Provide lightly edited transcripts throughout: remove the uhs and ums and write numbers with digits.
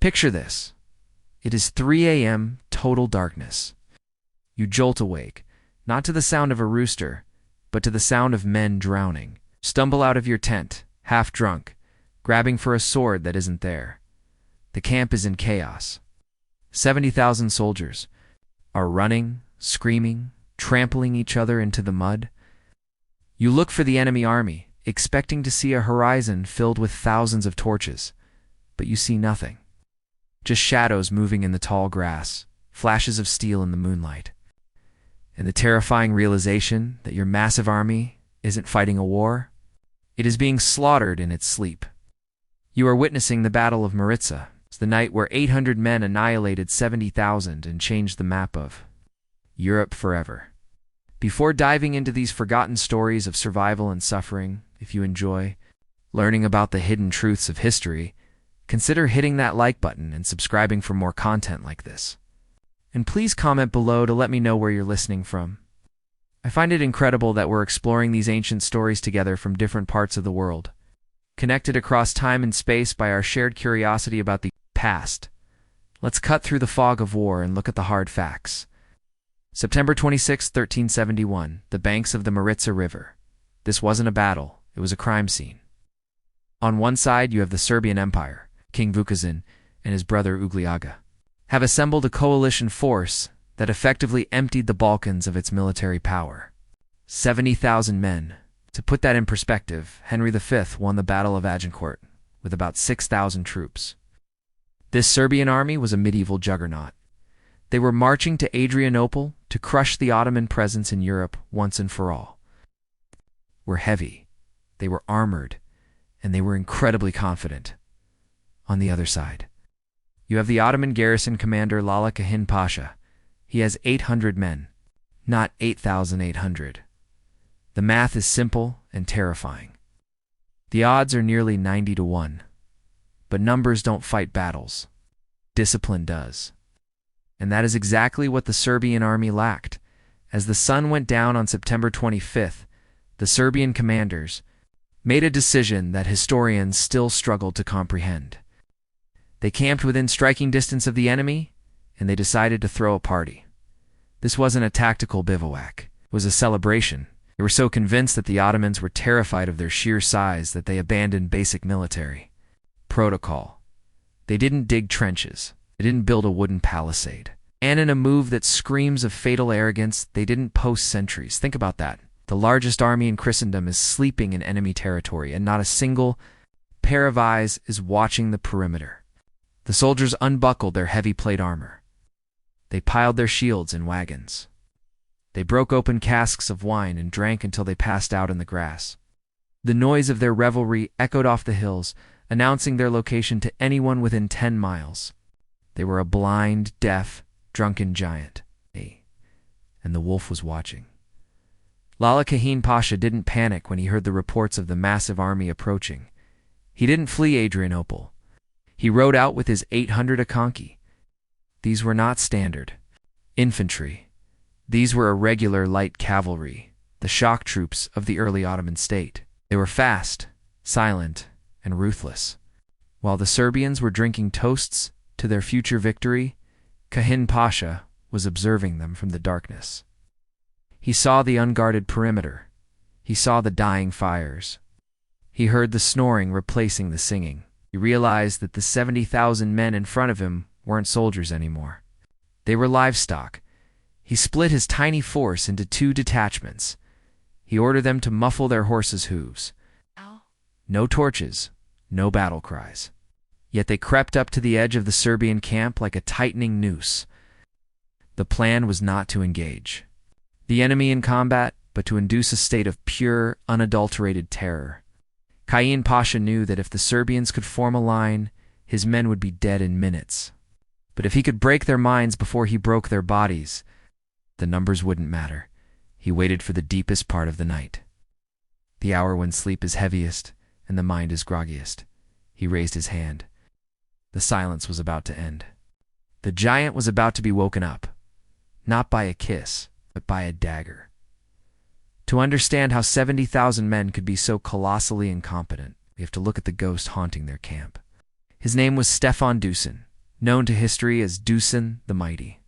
Picture this. It is 3 a.m., total darkness. You jolt awake, not to the sound of a rooster, but to the sound of men drowning. Stumble out of your tent, half drunk, grabbing for a sword that isn't there. The camp is in chaos. 70,000 soldiers are running, screaming, trampling each other into the mud. You look for the enemy army, expecting to see a horizon filled with thousands of torches, but you see nothing. Just shadows moving in the tall grass, flashes of steel in the moonlight. And the terrifying realization that your massive army isn't fighting a war, it is being slaughtered in its sleep. You are witnessing the Battle of Maritza, the night where 800 men annihilated 70,000 and changed the map of Europe forever. Before diving into these forgotten stories of survival and suffering, if you enjoy learning about the hidden truths of history, consider hitting that like button and subscribing for more content like this. And please comment below to let me know where you're listening from. I find it incredible that we're exploring these ancient stories together from different parts of the world, connected across time and space by our shared curiosity about the past. Let's cut through the fog of war and look at the hard facts. September 26, 1371, the banks of the Maritza River. This wasn't a battle, it was a crime scene. On one side, you have the Serbian Empire. King Vukazin and his brother Ugliaga have assembled a coalition force that effectively emptied the Balkans of its military power. 70,000 men. To put that in perspective, Henry V won the Battle of Agincourt with about 6,000 troops. This Serbian army was a medieval juggernaut. They were marching to Adrianople to crush the Ottoman presence in Europe once and for all. Were heavy, they were armored, and they were incredibly confident. On the other side, you have the Ottoman garrison commander Lala Kahin Pasha. He has 800 men, not 8,800. The math is simple and terrifying. The odds are nearly 90 to 1. But numbers don't fight battles. Discipline does. And that is exactly what the Serbian army lacked. As the sun went down on September 25th, the Serbian commanders made a decision that historians still struggle to comprehend. They camped within striking distance of the enemy, and they decided to throw a party. This wasn't a tactical bivouac. It was a celebration. They were so convinced that the Ottomans were terrified of their sheer size that they abandoned basic military protocol. They didn't dig trenches. They didn't build a wooden palisade. And in a move that screams of fatal arrogance, they didn't post sentries. Think about that. The largest army in Christendom is sleeping in enemy territory, and not a single pair of eyes is watching the perimeter. The soldiers unbuckled their heavy plate armor. They piled their shields in wagons. They broke open casks of wine and drank until they passed out in the grass. The noise of their revelry echoed off the hills, announcing their location to anyone within 10 miles. They were a blind, deaf, drunken giant. And the wolf was watching. Lala Kahin Pasha didn't panic when he heard the reports of the massive army approaching. He didn't flee Adrianople. He rode out with his 800 Akanki. These were not standard infantry. These were irregular light cavalry, the shock troops of the early Ottoman state. They were fast, silent, and ruthless. While the Serbians were drinking toasts to their future victory, Kahin Pasha was observing them from the darkness. He saw the unguarded perimeter. He saw the dying fires. He heard the snoring replacing the singing. He realized that the 70,000 men in front of him weren't soldiers anymore. They were livestock. He split his tiny force into 2 detachments. He ordered them to muffle their horses' hooves. No torches, no battle cries. Yet they crept up to the edge of the Serbian camp like a tightening noose. The plan was not to engage the enemy in combat, but to induce a state of pure, unadulterated terror. Kahin Pasha knew that if the Serbians could form a line, his men would be dead in minutes. But if he could break their minds before he broke their bodies, the numbers wouldn't matter. He waited for the deepest part of the night, the hour when sleep is heaviest and the mind is groggiest. He raised his hand. The silence was about to end. The giant was about to be woken up, not by a kiss, but by a dagger. To understand how 70,000 men could be so colossally incompetent, we have to look at the ghost haunting their camp. His name was Stefan Dusan. known to history as Dusan the Mighty.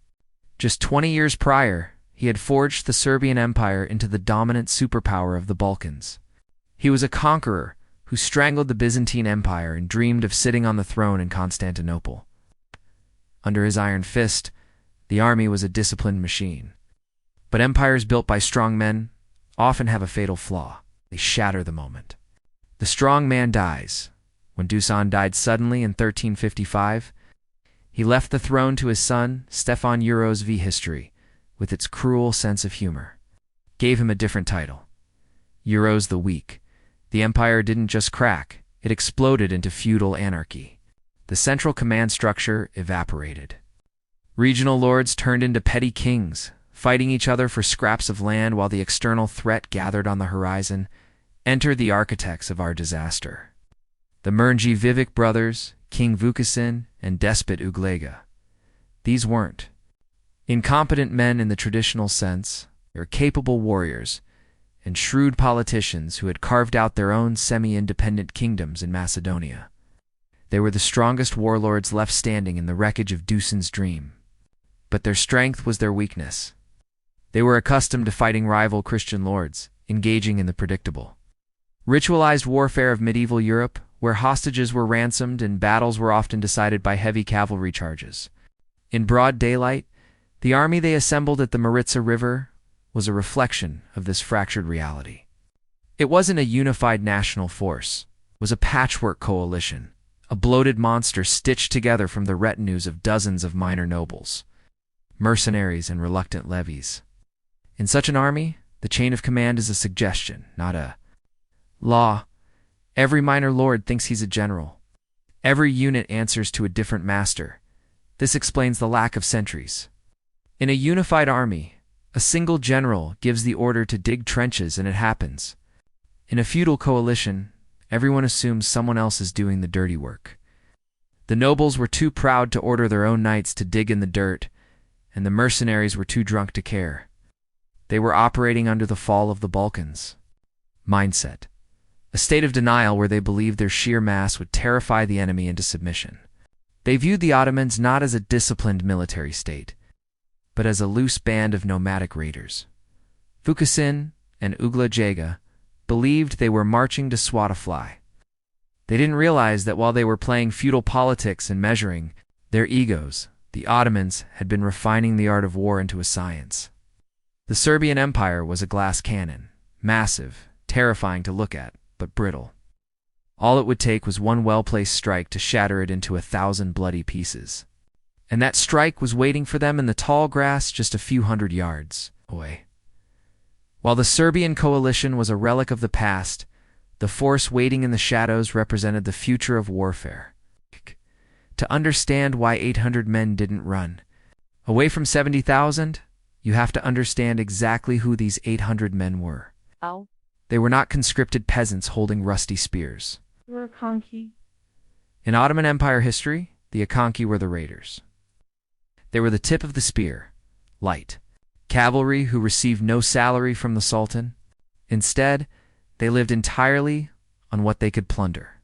Just 20 years prior, he had forged the Serbian Empire into the dominant superpower of the Balkans. He was a conqueror who strangled the Byzantine Empire and dreamed of sitting on the throne in Constantinople. Under his iron fist, the army was a disciplined machine. But empires built by strong men often have a fatal flaw. They shatter the moment. The strong man dies. When Dusan died suddenly in 1355, he left the throne to his son, Stefan Euros v. History, with its cruel sense of humor. Gave him a different title, Euros the Weak. The empire didn't just crack, it exploded into feudal anarchy. The central command structure evaporated. Regional lords turned into petty kings, fighting each other for scraps of land while the external threat gathered on the horizon. Enter the architects of our disaster. The Mernji Vivek brothers, King Vukasin, and despot Uglega. These weren't incompetent men in the traditional sense. They were capable warriors and shrewd politicians who had carved out their own semi-independent kingdoms in Macedonia. They were the strongest warlords left standing in the wreckage of Dusan's dream. But their strength was their weakness. They were accustomed to fighting rival Christian lords, engaging in the predictable, ritualized warfare of medieval Europe, where hostages were ransomed and battles were often decided by heavy cavalry charges. In broad daylight, the army they assembled at the Maritsa River was a reflection of this fractured reality. It wasn't a unified national force. It was a patchwork coalition, a bloated monster stitched together from the retinues of dozens of minor nobles, mercenaries, and reluctant levies. In such an army, the chain of command is a suggestion, not a law. Every minor lord thinks he's a general. Every unit answers to a different master. This explains the lack of sentries. In a unified army, a single general gives the order to dig trenches and it happens. In a feudal coalition, everyone assumes someone else is doing the dirty work. The nobles were too proud to order their own knights to dig in the dirt, and the mercenaries were too drunk to care. They were operating under the fall of the Balkans mindset, a state of denial where they believed their sheer mass would terrify the enemy into submission. They viewed the Ottomans not as a disciplined military state, but as a loose band of nomadic raiders. Vukasin and Uglega believed they were marching to swat a fly. They didn't realize that while they were playing feudal politics and measuring their egos, the Ottomans had been refining the art of war into a science. The Serbian Empire was a glass cannon, massive, terrifying to look at, but brittle. All it would take was one well-placed strike to shatter it into 1,000 bloody pieces. And that strike was waiting for them in the tall grass just a few hundred yards away. While the Serbian coalition was a relic of the past, the force waiting in the shadows represented the future of warfare. To understand why 800 men didn't run away from 70,000, you have to understand exactly who these 800 men were. Oh. They were not conscripted peasants holding rusty spears. We're Akanki. In Ottoman Empire history, the Akanki were the raiders. They were the tip of the spear, light cavalry who received no salary from the Sultan. Instead, they lived entirely on what they could plunder.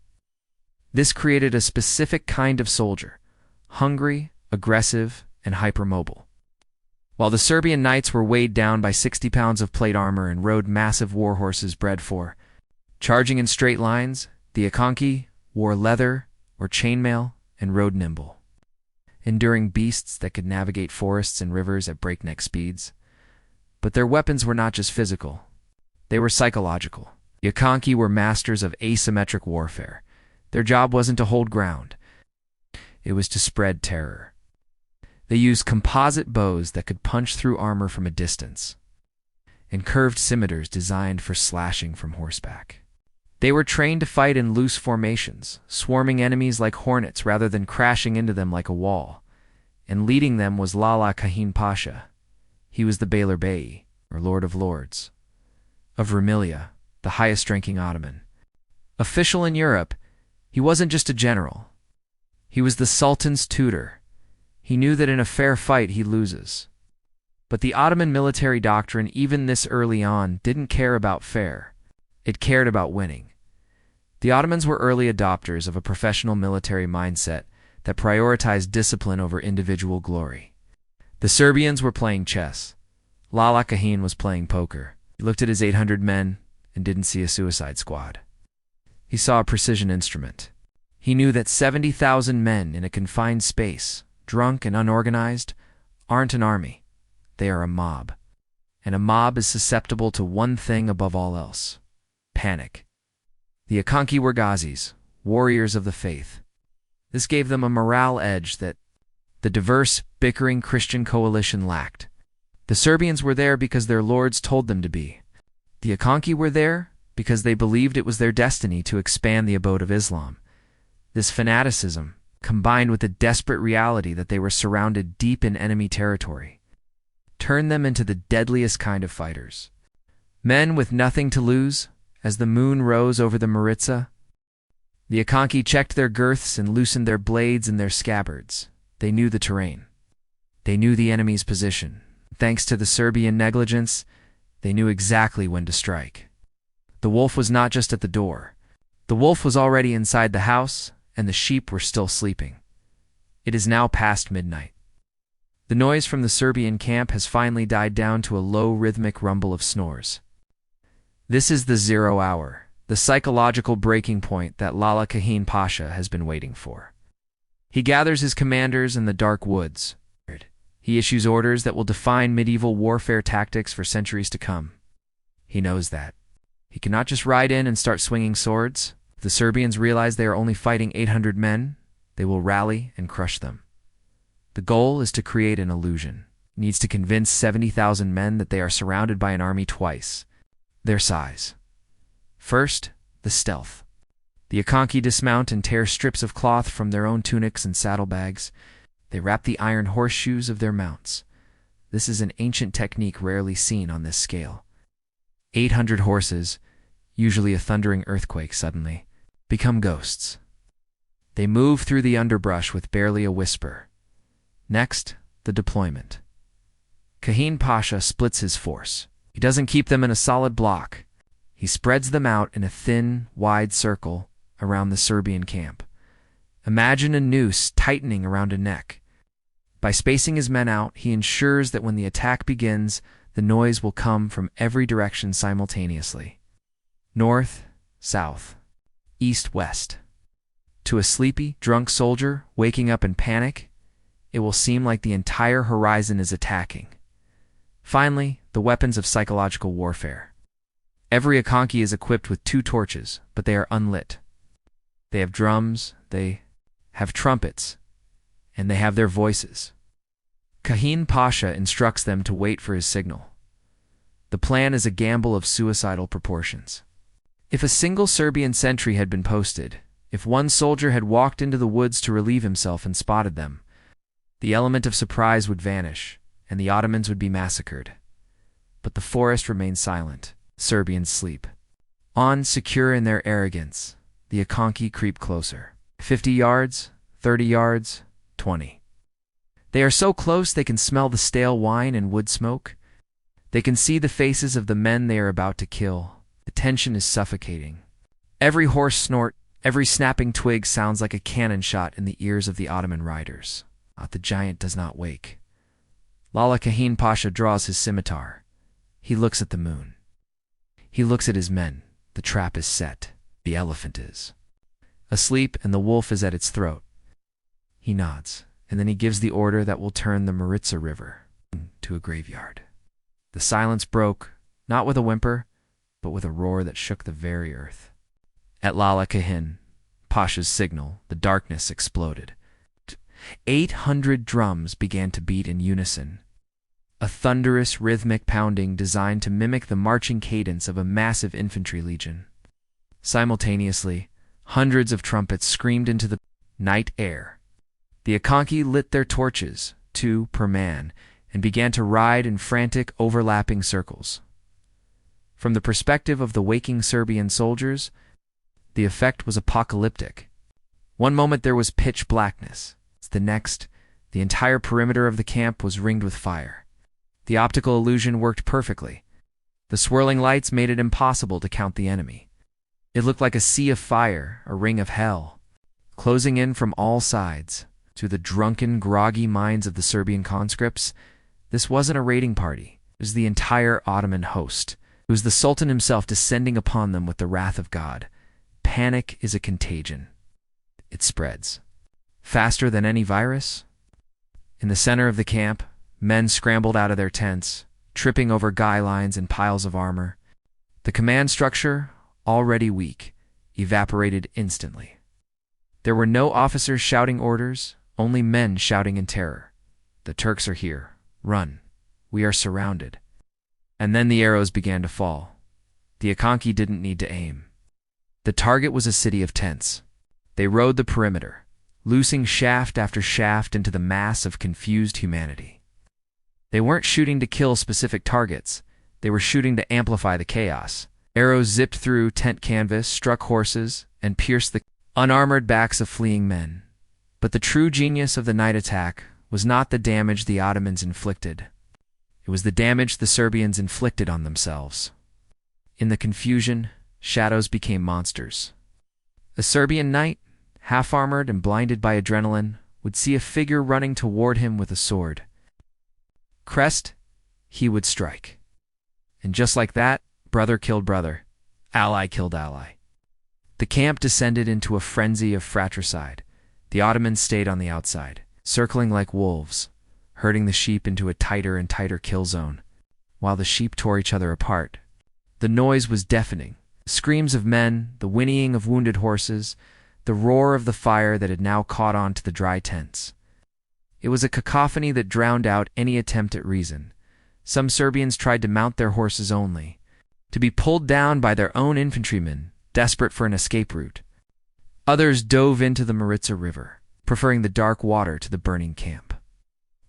This created a specific kind of soldier, hungry, aggressive, and hypermobile. While the Serbian knights were weighed down by 60 pounds of plate armor and rode massive war horses bred for charging in straight lines, the Akanki wore leather or chainmail and rode nimble, enduring beasts that could navigate forests and rivers at breakneck speeds. But their weapons were not just physical. They were psychological. The Akanki were masters of asymmetric warfare. Their job wasn't to hold ground. It was to spread terror. They used composite bows that could punch through armor from a distance, and curved scimitars designed for slashing from horseback. They were trained to fight in loose formations, swarming enemies like hornets rather than crashing into them like a wall, and leading them was Lala Kahin Pasha. He was the Beyler Bey, or Lord of Lords, of Rumelia, the highest-ranking Ottoman. Official in Europe, he wasn't just a general. He was the Sultan's tutor. He knew that in a fair fight he loses. But the Ottoman military doctrine, even this early on, didn't care about fair. It cared about winning. The Ottomans were early adopters of a professional military mindset that prioritized discipline over individual glory. The Serbians were playing chess. Lala Kahin was playing poker. He looked at his 800 men and didn't see a suicide squad. He saw a precision instrument. He knew that 70,000 men in a confined space, drunk and unorganized, aren't an army. They are a mob. And a mob is susceptible to one thing above all else: panic. The Akanki were Ghazis, warriors of the faith. This gave them a morale edge that the diverse, bickering Christian coalition lacked. The Serbians were there because their lords told them to be. The Akanki were there because they believed it was their destiny to expand the abode of Islam. This fanaticism, combined with the desperate reality that they were surrounded deep in enemy territory, turned them into the deadliest kind of fighters. Men with nothing to lose. As the moon rose over the Maritsa, the Akanki checked their girths and loosened their blades and their scabbards. They knew the terrain. They knew the enemy's position. Thanks to the Serbian negligence, they knew exactly when to strike. The wolf was not just at the door. The wolf was already inside the house, and the sheep were still sleeping. It is now past midnight. The noise from the Serbian camp has finally died down to a low rhythmic rumble of snores. This is the 0 hour, the psychological breaking point that Lala Kahin Pasha has been waiting for. He gathers his commanders in the dark woods. He issues orders that will define medieval warfare tactics for centuries to come. He knows that. He cannot just ride in and start swinging swords. If the Serbians realize they are only fighting 800 men, they will rally and crush them. The goal is to create an illusion. He needs to convince 70,000 men that they are surrounded by an army twice their size. First, the stealth. The Akanki dismount and tear strips of cloth from their own tunics and saddlebags. They wrap the iron horseshoes of their mounts. This is an ancient technique rarely seen on this scale. 800 horses, usually a thundering earthquake suddenly, become ghosts. They move through the underbrush with barely a whisper. Next, the deployment. Kahin Pasha splits his force. He doesn't keep them in a solid block. He spreads them out in a thin, wide circle around the Serbian camp. Imagine a noose tightening around a neck. By spacing his men out, he ensures that when the attack begins, the noise will come from every direction simultaneously. North, south, east, west. To a sleepy, drunk soldier waking up in panic, it will seem like the entire horizon is attacking. Finally, the weapons of psychological warfare. Every Akanki is equipped with 2 torches, but they are unlit. They have drums, they have trumpets, and they have their voices. Kahin Pasha instructs them to wait for his signal. The plan is a gamble of suicidal proportions. If a single Serbian sentry had been posted, if one soldier had walked into the woods to relieve himself and spotted them, the element of surprise would vanish, and the Ottomans would be massacred. But the forest remains silent. Serbians sleep. On, secure in their arrogance, the Akanki creep closer. 50 yards, 30 yards, 20. They are so close they can smell the stale wine and wood smoke. They can see the faces of the men they are about to kill. The tension is suffocating. Every horse snort, every snapping twig sounds like a cannon shot in the ears of the Ottoman riders. The giant does not wake. Lala Kahin Pasha draws his scimitar. He looks at the moon. He looks at his men. The trap is set. The elephant is asleep, and the wolf is at its throat. He nods, and then he gives the order that will turn the Maritsa River to a graveyard. The silence broke, not with a whimper, but with a roar that shook the very earth. At Lala Kahin Pasha's signal, the darkness exploded. 800 drums began to beat in unison, a thunderous, rhythmic pounding designed to mimic the marching cadence of a massive infantry legion. Simultaneously, hundreds of trumpets screamed into the night air. The Akanki lit their torches, 2 per man, and began to ride in frantic, overlapping circles. From the perspective of the waking Serbian soldiers, the effect was apocalyptic. One moment there was pitch blackness. The next, the entire perimeter of the camp was ringed with fire. The optical illusion worked perfectly. The swirling lights made it impossible to count the enemy. It looked like a sea of fire, a ring of hell, closing in from all sides. To the drunken, groggy minds of the Serbian conscripts, this wasn't a raiding party. It was the entire Ottoman host. It was the Sultan himself descending upon them with the wrath of God. Panic is a contagion. It spreads. Faster than any virus? In the center of the camp, men scrambled out of their tents, tripping over guy lines and piles of armor. The command structure, already weak, evaporated instantly. There were no officers shouting orders, only men shouting in terror. The Turks are here. Run. We are surrounded. And then the arrows began to fall. The Akanki didn't need to aim. The target was a city of tents. They rode the perimeter, loosing shaft after shaft into the mass of confused humanity. They weren't shooting to kill specific targets. They were shooting to amplify the chaos. Arrows zipped through tent canvas, struck horses, and pierced the unarmored backs of fleeing men. But the true genius of the night attack was not the damage the Ottomans inflicted. It was the damage the Serbians inflicted on themselves. In the confusion, shadows became monsters. A Serbian knight, half-armored and blinded by adrenaline, would see a figure running toward him with a sword. Crest, he would strike. And just like that, brother killed brother, ally killed ally. The camp descended into a frenzy of fratricide. The Ottomans stayed on the outside, circling like wolves, herding the sheep into a tighter and tighter kill zone, while the sheep tore each other apart. The noise was deafening. Screams of men, the whinnying of wounded horses, the roar of the fire that had now caught on to the dry tents. It was a cacophony that drowned out any attempt at reason. Some Serbians tried to mount their horses only, to be pulled down by their own infantrymen, desperate for an escape route. Others dove into the Maritsa River, preferring the dark water to the burning camp.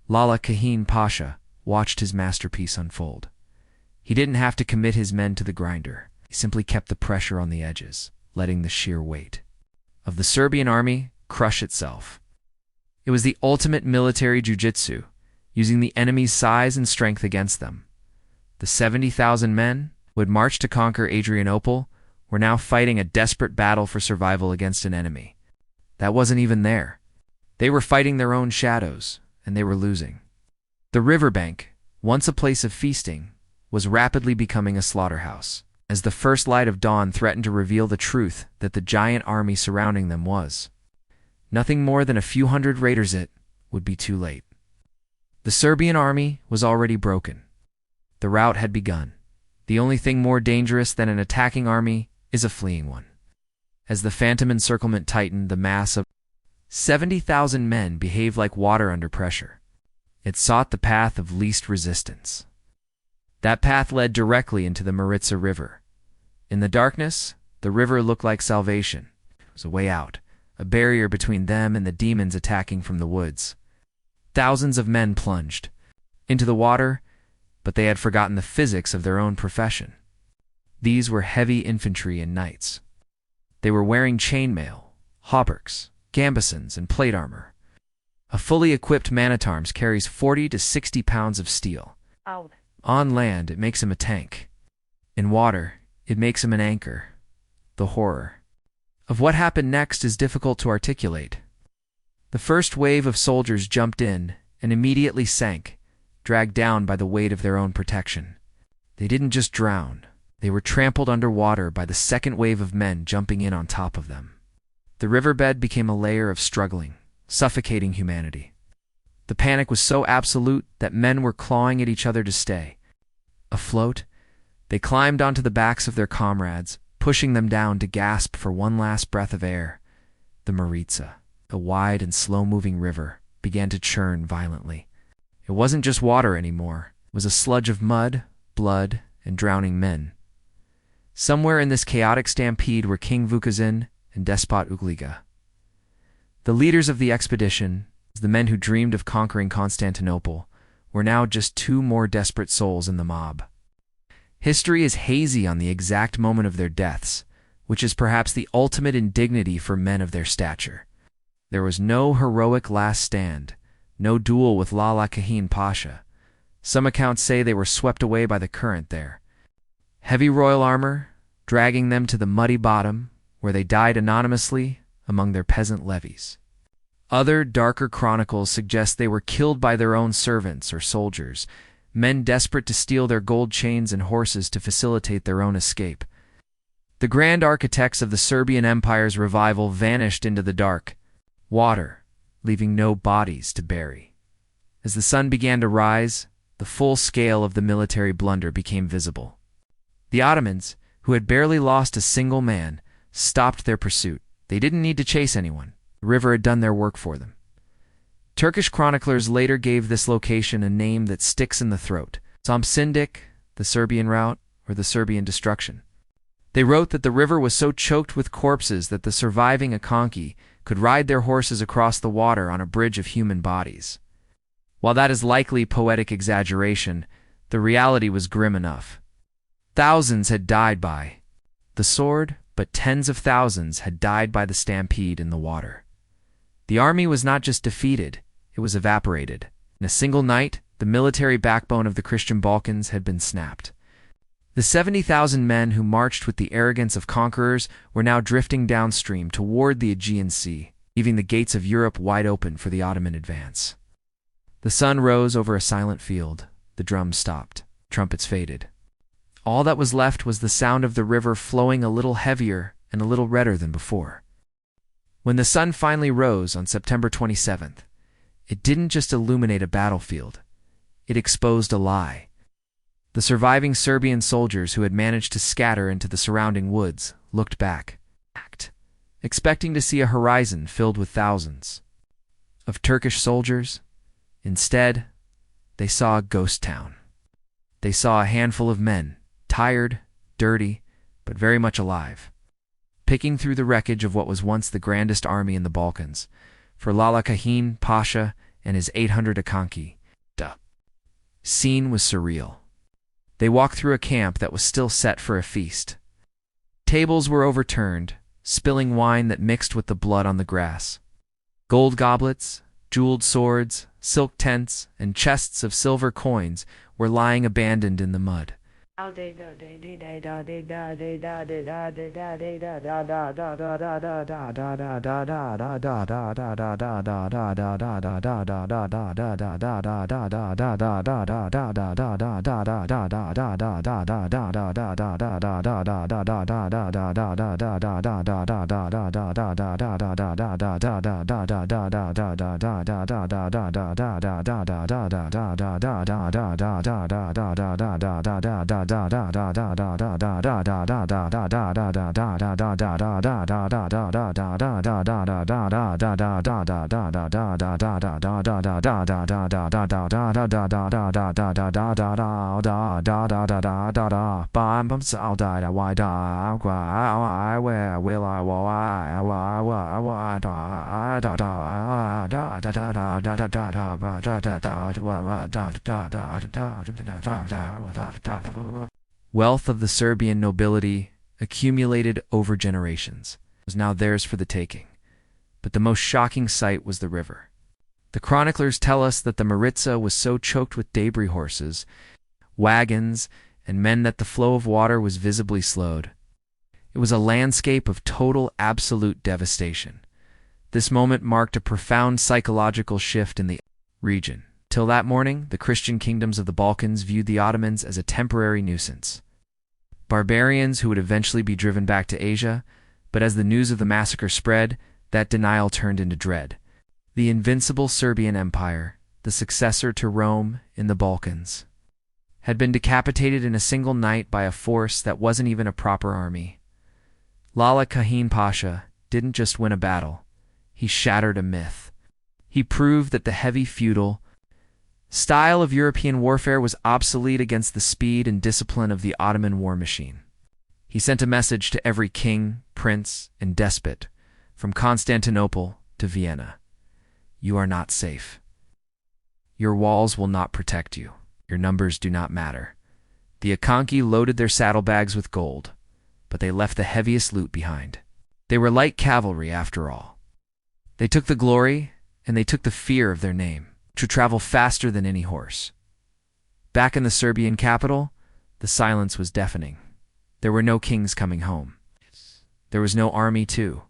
Lala Kahin Pasha watched his masterpiece unfold. He didn't have to commit his men to the grinder. He simply kept the pressure on the edges, letting the sheer weight of the Serbian army crush itself. It was the ultimate military jiu-jitsu, using the enemy's size and strength against them. The 70,000 men who had marched to conquer Adrianople were now fighting a desperate battle for survival against an enemy that wasn't even there. They were fighting their own shadows, and they were losing. The riverbank, once a place of feasting, was rapidly becoming a slaughterhouse, as the first light of dawn threatened to reveal the truth that the giant army surrounding them was. Nothing more than a few hundred raiders. It would be too late. The Serbian army was already broken. The rout had begun. The only thing more dangerous than an attacking army is a fleeing one. As the phantom encirclement tightened, the mass of 70,000 men behaved like water under pressure. It sought the path of least resistance. That path led directly into the Maritsa River. In the darkness, the river looked like salvation. It was a way out, a barrier between them and the demons attacking from the woods. Thousands of men plunged into the water, but they had forgotten the physics of their own profession. These were heavy infantry and knights. They were wearing chainmail, hauberks, gambesons, and plate armor. A fully equipped man-at-arms carries 40 to 60 pounds of steel. Ow. On land, it makes him a tank. In water, it makes him an anchor. The horror of what happened next is difficult to articulate. The first wave of soldiers jumped in and immediately sank, dragged down by the weight of their own protection. They didn't just drown. They were trampled underwater by the second wave of men jumping in on top of them. The riverbed became a layer of struggling, suffocating humanity. The panic was so absolute that men were clawing at each other to stay. Afloat, they climbed onto the backs of their comrades, pushing them down to gasp for one last breath of air. The Maritsa, a wide and slow-moving river, began to churn violently. It wasn't just water anymore. It was a sludge of mud, blood, and drowning men. Somewhere in this chaotic stampede were King Vukazin and Despot Ugliga. The leaders of the expedition, the men who dreamed of conquering Constantinople, were now just two more desperate souls in the mob. History is hazy on the exact moment of their deaths, which is perhaps the ultimate indignity for men of their stature. There was no heroic last stand, no duel with Lala Kahin Pasha. Some accounts say they were swept away by the current there. Heavy royal armor, dragging them to the muddy bottom, where they died anonymously among their peasant levies. Other, darker chronicles suggest they were killed by their own servants or soldiers, men desperate to steal their gold chains and horses to facilitate their own escape. The grand architects of the Serbian Empire's revival vanished into the dark water, leaving no bodies to bury. As the sun began to rise, the full scale of the military blunder became visible. The Ottomans, who had barely lost a single man, stopped their pursuit. They didn't need to chase anyone. The river had done their work for them. Turkish chroniclers later gave this location a name that sticks in the throat: Samsindik, the Serbian route, or the Serbian destruction. They wrote that the river was so choked with corpses that the surviving Akanki could ride their horses across the water on a bridge of human bodies. While that is likely poetic exaggeration, the reality was grim enough. Thousands had died by the sword, but tens of thousands had died by the stampede in the water. The army was not just defeated, it was evaporated. In a single night, the military backbone of the Christian Balkans had been snapped. The 70,000 men who marched with the arrogance of conquerors were now drifting downstream toward the Aegean Sea, leaving the gates of Europe wide open for the Ottoman advance. The sun rose over a silent field. The drums stopped. Trumpets faded. All that was left was the sound of the river flowing a little heavier and a little redder than before. When the sun finally rose on September 27th, it didn't just illuminate a battlefield. It exposed a lie. The surviving Serbian soldiers who had managed to scatter into the surrounding woods looked back, expecting to see a horizon filled with thousands of Turkish soldiers. Instead, they saw a ghost town. They saw a handful of men, tired, dirty, but very much alive, picking through the wreckage of what was once the grandest army in the Balkans, for Lala Kahin Pasha and his 800 Akanki. The scene was surreal. They walked through a camp that was still set for a feast. Tables were overturned, spilling wine that mixed with the blood on the grass. Gold goblets, jeweled swords, silk tents, and chests of silver coins were lying abandoned in the mud. Wealth of the Serbian nobility, accumulated over generations, was now theirs for the taking. But the most shocking sight was the river. The chroniclers tell us that the Maritsa was so choked with debris horses, wagons, and men that the flow of water was visibly slowed. It was a landscape of total, absolute devastation. This moment marked a profound psychological shift in the region. Till that morning, the Christian kingdoms of the Balkans viewed the Ottomans as a temporary nuisance, barbarians who would eventually be driven back to Asia. But as the news of the massacre spread, that denial turned into dread. The invincible Serbian Empire, the successor to Rome in the Balkans, had been decapitated in a single night by a force that wasn't even a proper army. Lala Kahin Pasha didn't just win a battle, he shattered a myth. He proved that the heavy feudal style of European warfare was obsolete against the speed and discipline of the Ottoman war machine. He sent a message to every king, prince, and despot, from Constantinople to Vienna. You are not safe. Your walls will not protect you. Your numbers do not matter. The Akanki loaded their saddlebags with gold, but they left the heaviest loot behind. They were light cavalry after all. They took the glory, and they took the fear of their name, to travel faster than any horse. Back in the Serbian capital, the silence was deafening. There were no kings coming home. There was no army to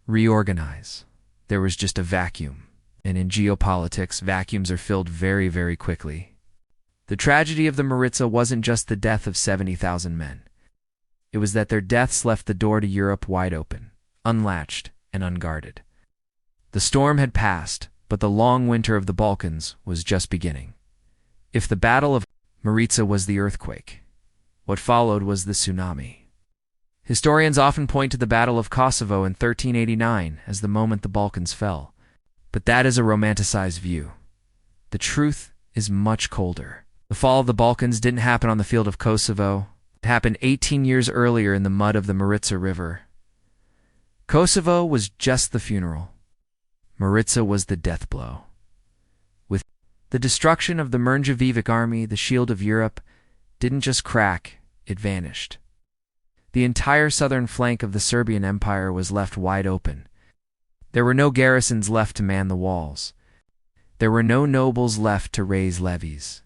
reorganize. there was just a vacuum. And in geopolitics, vacuums are filled very, very quickly. The tragedy of the Maritsa wasn't just the death of 70,000 men. It was that their deaths left the door to Europe wide open, unlatched and unguarded. The storm had passed, but the long winter of the Balkans was just beginning. If the Battle of Maritsa was the earthquake, what followed was the tsunami. Historians often point to the Battle of Kosovo in 1389 as the moment the Balkans fell. But that is a romanticized view. The truth is much colder. The fall of the Balkans didn't happen on the field of Kosovo. It happened 18 years earlier in the mud of the Maritsa River. Kosovo was just the funeral. Maritsa was the death blow. With the destruction of the Mrnjavjevic army, the shield of Europe didn't just crack, it vanished. The entire southern flank of the Serbian Empire was left wide open. There were no garrisons left to man the walls. There were no nobles left to raise levies.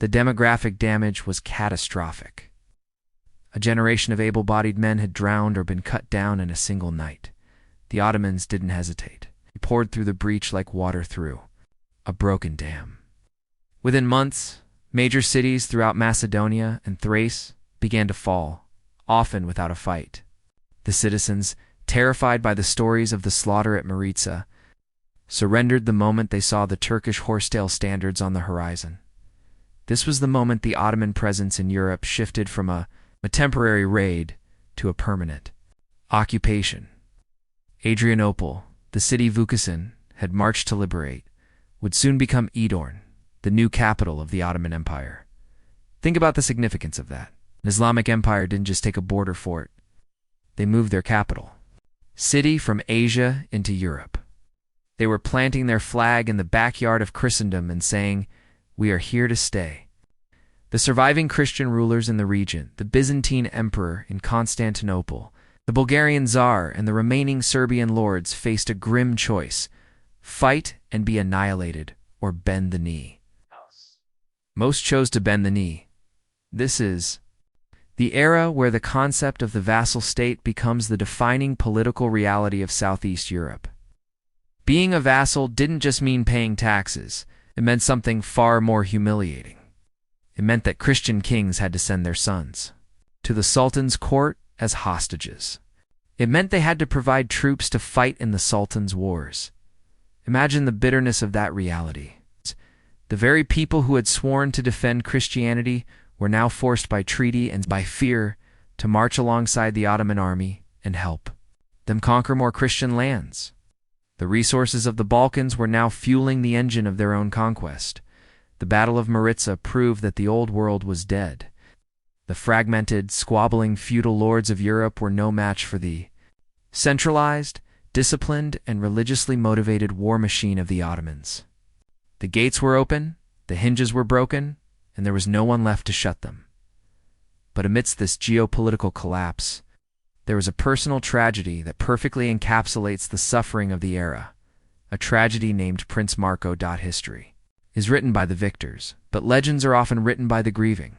The demographic damage was catastrophic. A generation of able-bodied men had drowned or been cut down in a single night. The Ottomans didn't hesitate. They poured through the breach like water through a broken dam. Within months, major cities throughout Macedonia and Thrace began to fall, often without a fight. The citizens, terrified by the stories of the slaughter at Maritsa, surrendered the moment they saw the Turkish horsetail standards on the horizon. This was the moment the Ottoman presence in Europe shifted from a temporary raid to a permanent occupation. Adrianople, the city Vukasin had marched to liberate, would soon become Edirne, the new capital of the Ottoman Empire. Think about the significance of that. An Islamic empire didn't just take a border fort. They moved their capital city from Asia into Europe. They were planting their flag in the backyard of Christendom and saying, "We are here to stay." The surviving Christian rulers in the region, the Byzantine emperor in Constantinople, the Bulgarian Tsar, and the remaining Serbian lords faced a grim choice: fight and be annihilated, or bend the knee. Most chose to bend the knee. This is the era where the concept of the vassal state becomes the defining political reality of Southeast Europe. Being a vassal didn't just mean paying taxes. It meant something far more humiliating. It meant that Christian kings had to send their sons to the Sultan's court as hostages. It meant they had to provide troops to fight in the Sultan's wars. Imagine the bitterness of that reality. The very people who had sworn to defend Christianity were now forced by treaty and by fear to march alongside the Ottoman army and help them conquer more Christian lands. The resources of the Balkans were now fueling the engine of their own conquest. The Battle of Maritsa proved that the old world was dead. The fragmented, squabbling feudal lords of Europe were no match for the centralized, disciplined, and religiously motivated war machine of the Ottomans. The gates were open, the hinges were broken, and there was no one left to shut them. But amidst this geopolitical collapse, there was a personal tragedy that perfectly encapsulates the suffering of the era, a tragedy named Prince Marko. History is written by the victors, but legends are often written by the grieving.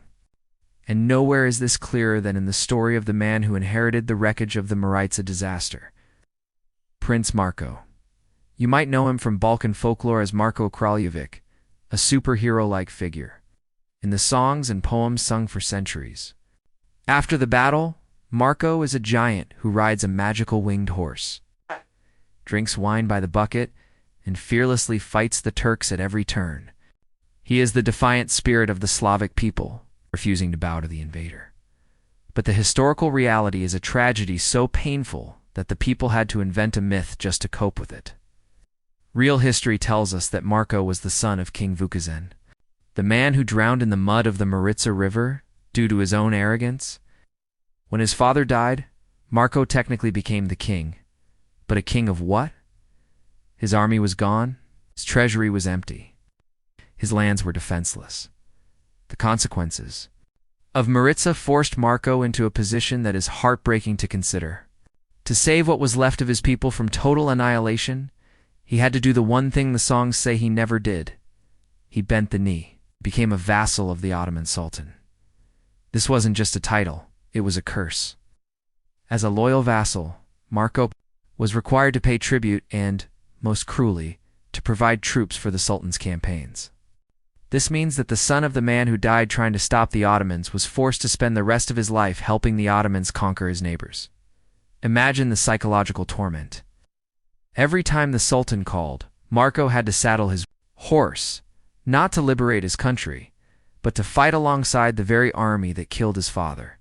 And nowhere is this clearer than in the story of the man who inherited the wreckage of the Maritsa disaster. Prince Marko. You might know him from Balkan folklore as Marko Kraljevic, a superhero-like figure in the songs and poems sung for centuries. After the battle, Marko is a giant who rides a magical winged horse, drinks wine by the bucket, and fearlessly fights the Turks at every turn. He is the defiant spirit of the Slavic people, refusing to bow to the invader. But the historical reality is a tragedy so painful that the people had to invent a myth just to cope with it. Real history tells us that Marko was the son of King Vukasin, the man who drowned in the mud of the Maritsa River due to his own arrogance. When his father died, Marko technically became the king. But a king of what? His army was gone, his treasury was empty, his lands were defenseless. The consequences of Maritsa forced Marko into a position that is heartbreaking to consider. To save what was left of his people from total annihilation, he had to do the one thing the songs say he never did. He bent the knee, became a vassal of the Ottoman Sultan. This wasn't just a title, it was a curse. As a loyal vassal, Marko was required to pay tribute and, most cruelly, to provide troops for the Sultan's campaigns. This means that the son of the man who died trying to stop the Ottomans was forced to spend the rest of his life helping the Ottomans conquer his neighbors. Imagine the psychological torment. Every time the Sultan called, Marco had to saddle his horse, not to liberate his country, but to fight alongside the very army that killed his father.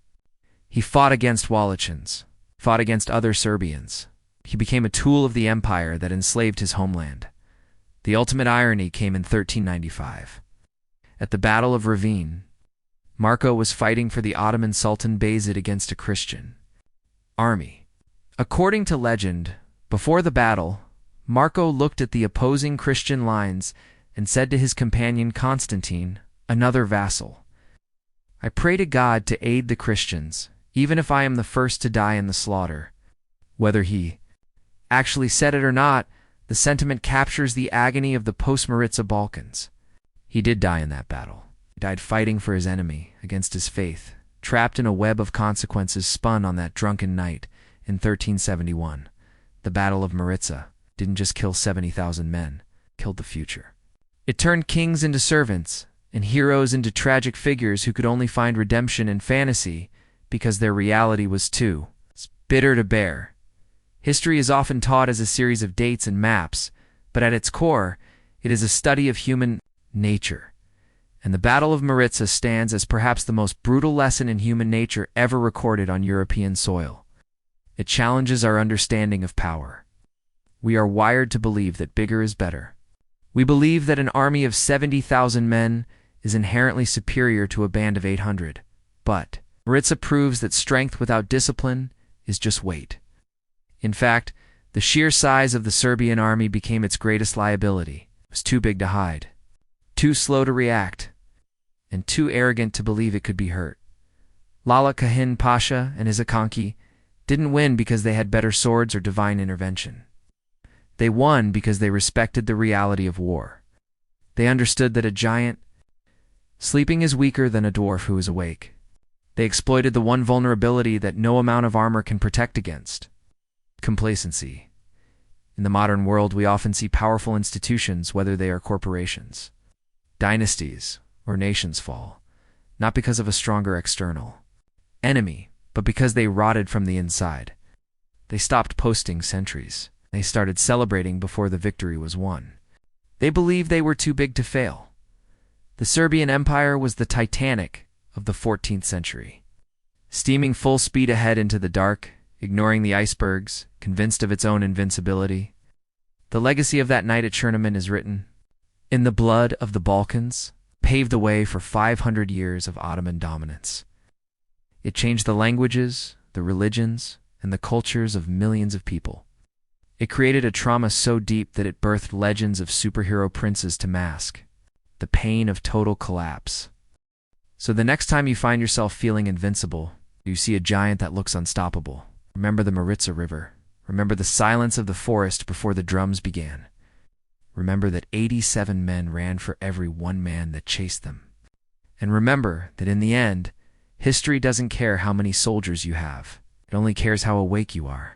He fought against Wallachians, fought against other Serbians. He became a tool of the empire that enslaved his homeland. The ultimate irony came in 1395. At the Battle of Ravine, Marco was fighting for the Ottoman Sultan Bayezid against a Christian army. According to legend, before the battle, Marco looked at the opposing Christian lines and said to his companion Constantine, another vassal, "I pray to God to aid the Christians, even if I am the first to die in the slaughter." Whether he actually said it or not, the sentiment captures the agony of the post-Maritza Balkans. He did die in that battle. He died fighting for his enemy, against his faith, trapped in a web of consequences spun on that drunken night in 1371. The Battle of Maritza didn't just kill 70,000 men, it killed the future. It turned kings into servants, and heroes into tragic figures who could only find redemption in fantasy because their reality was too bitter to bear. History is often taught as a series of dates and maps, but at its core, it is a study of human nature. And the Battle of Maritza stands as perhaps the most brutal lesson in human nature ever recorded on European soil. It challenges our understanding of power. We are wired to believe that bigger is better. We believe that an army of 70,000 men is inherently superior to a band of 800. But Maritza proves that strength without discipline is just weight. In fact, the sheer size of the Serbian army became its greatest liability. It was too big to hide, too slow to react, and too arrogant to believe it could be hurt. Lala Kahin Pasha and his Akanki didn't win because they had better swords or divine intervention. They won because they respected the reality of war. They understood that a giant sleeping is weaker than a dwarf who is awake. They exploited the one vulnerability that no amount of armor can protect against: complacency. In the modern world, we often see powerful institutions, whether they are corporations, dynasties, or nations, fall, not because of a stronger external enemy, but because they rotted from the inside. They stopped posting sentries. They started celebrating before the victory was won. They believed they were too big to fail. The Serbian Empire was the Titanic of the 14th century, steaming full speed ahead into the dark, ignoring the icebergs, convinced of its own invincibility. The legacy of that night at Chernobyl is written in the blood of the Balkans, paved the way for 500 years of Ottoman dominance. It changed the languages, the religions, and the cultures of millions of people. It created a trauma so deep that it birthed legends of superhero princes to mask the pain of total collapse. So the next time you find yourself feeling invincible, you see a giant that looks unstoppable, remember the Maritza River. Remember the silence of the forest before the drums began. Remember that 87 men ran for every one man that chased them. And remember that in the end, history doesn't care how many soldiers you have. It only cares how awake you are.